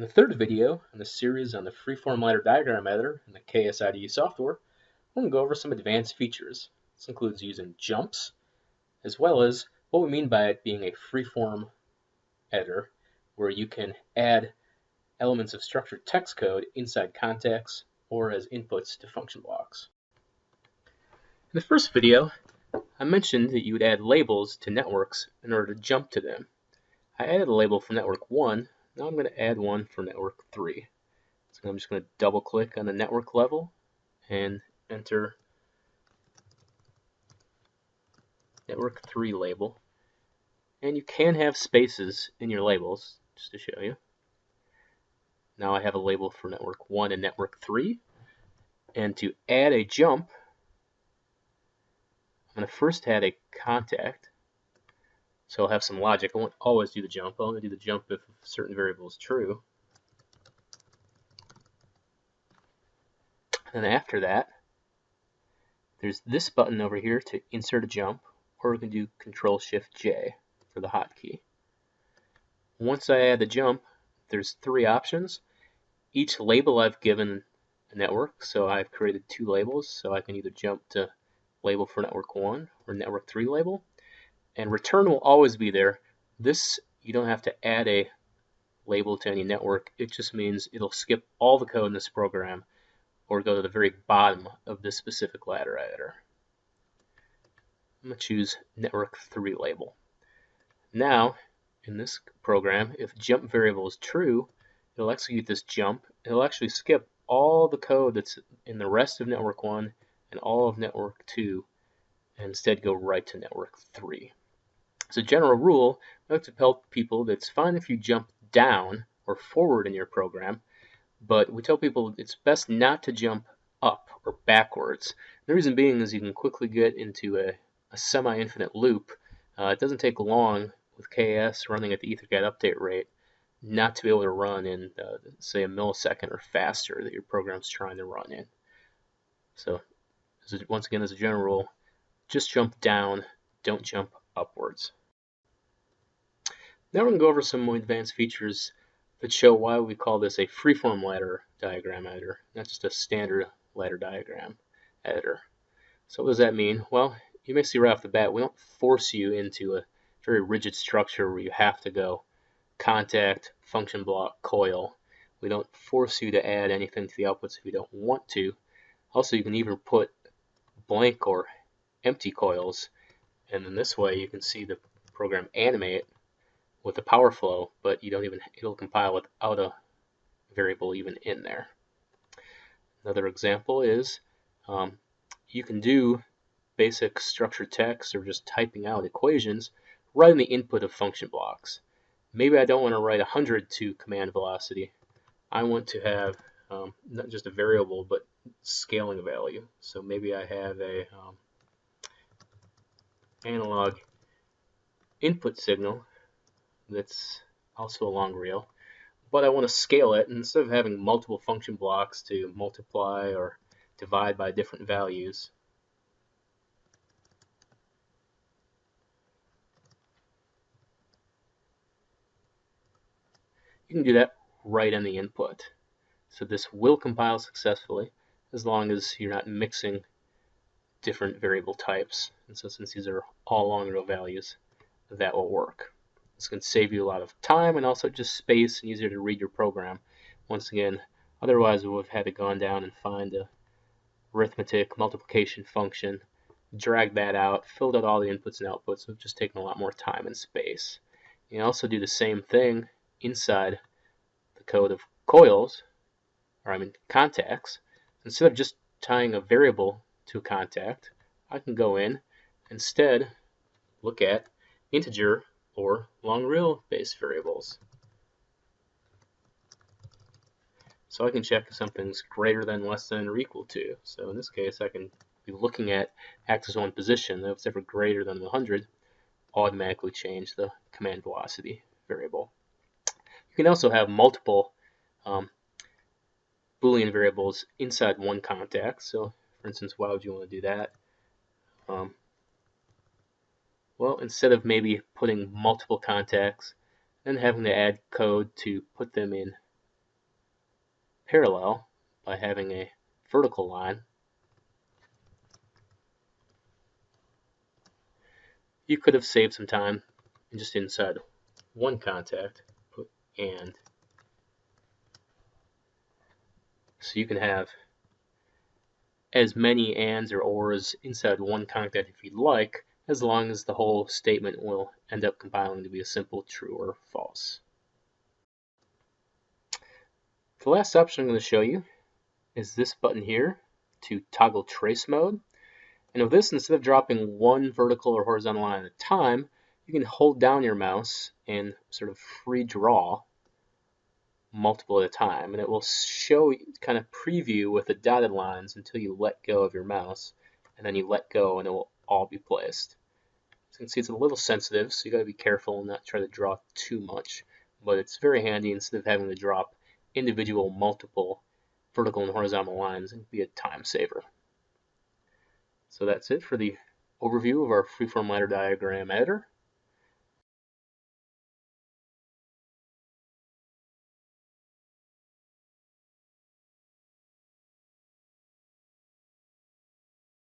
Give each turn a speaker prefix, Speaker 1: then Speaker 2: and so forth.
Speaker 1: In the third video in the series on the freeform ladder diagram editor in the KAS IDE software, we're going to go over some advanced features. This includes using jumps, as well as what we mean by it being a freeform editor, where you can add elements of structured text code inside contacts or as inputs to function blocks. In the first video, I mentioned that you would add labels to networks in order to jump to them. I added a label for network 1. Now I'm going to add one for network 3. So I'm just going to double click on the network level and enter network 3 label. And you can have spaces in your labels, just to show you. Now I have a label for network 1 and network 3. And to add a jump, I'm going to first add a contact. So I'll have some logic. I won't always do the jump. I'll only do the jump if a certain variable is true. And after that, there's this button over here to insert a jump, or we can do Control-Shift-J for the hotkey. Once I add the jump, there's 3 options. Each label I've given a network, so I've created 2 labels, so I can either jump to label for network 1 or network 3 label. And return will always be there. This, you don't have to add a label to any network. It just means it'll skip all the code in this program or go to the very bottom of this specific ladder editor. I'm going to choose network 3 label. Now, in this program, if jump variable is true, it'll execute this jump. It'll actually skip all the code that's in the rest of network 1 and all of network 2 and instead go right to network 3. As a general rule, I like to tell people that it's fine if you jump down or forward in your program, but we tell people it's best not to jump up or backwards. The reason being is you can quickly get into a semi-infinite loop. It doesn't take long with KAS running at the Ethercat update rate not to be able to run in, say, a millisecond or faster that your program's trying to run in. So, once again, as a general rule, just jump down, don't jump upwards. Now we're going to go over some more advanced features that show why we call this a freeform ladder diagram editor, not just a standard ladder diagram editor. So what does that mean? Well, you may see right off the bat, we don't force you into a very rigid structure where you have to go contact, function block, coil. We don't force you to add anything to the outputs if you don't want to. Also, you can even put blank or empty coils, and in this way you can see the program animate with the power flow, but it'll compile without a variable even in there. Another example is you can do basic structured text or just typing out equations right in the input of function blocks. Maybe I don't want to write 100 to command velocity. I want to have not just a variable, but scaling value. So maybe I have a analog input signal that's also a long reel, but I want to scale it, and instead of having multiple function blocks to multiply or divide by different values, you can do that right in the input. So this will compile successfully as long as you're not mixing different variable types. And so since these are all long reel values, that will work. It's going to save you a lot of time and also just space and easier to read your program. Once again, otherwise we would have had to gone down and find a arithmetic multiplication function, drag that out, filled out all the inputs and outputs. It would just taken a lot more time and space. You can also do the same thing inside the code of coils, contacts. Instead of just tying a variable to a contact, I can go in instead look at integer or long reel based variables. So I can check if something's greater than, less than, or equal to. So in this case, I can be looking at axis 1 position. If it's ever greater than 100, automatically change the command velocity variable. You can also have multiple Boolean variables inside one contact. So for instance, why would you want to do that? Well, instead of maybe putting multiple contacts and having to add code to put them in parallel by having a vertical line, you could have saved some time and just inside one contact put and. So you can have as many ands or ors inside one contact if you'd like, as long as the whole statement will end up compiling to be a simple true or false. The last option I'm going to show you is this button here to toggle trace mode. And with this, instead of dropping one vertical or horizontal line at a time, you can hold down your mouse and sort of free draw multiple at a time, and it will show kind of preview with the dotted lines until you let go of your mouse, and then you let go and it will all be placed. So you can see it's a little sensitive, so you got to be careful and not try to draw too much, but it's very handy instead of having to drop individual multiple vertical and horizontal lines. It can be a time saver. So that's it for the overview of our freeform ladder diagram editor.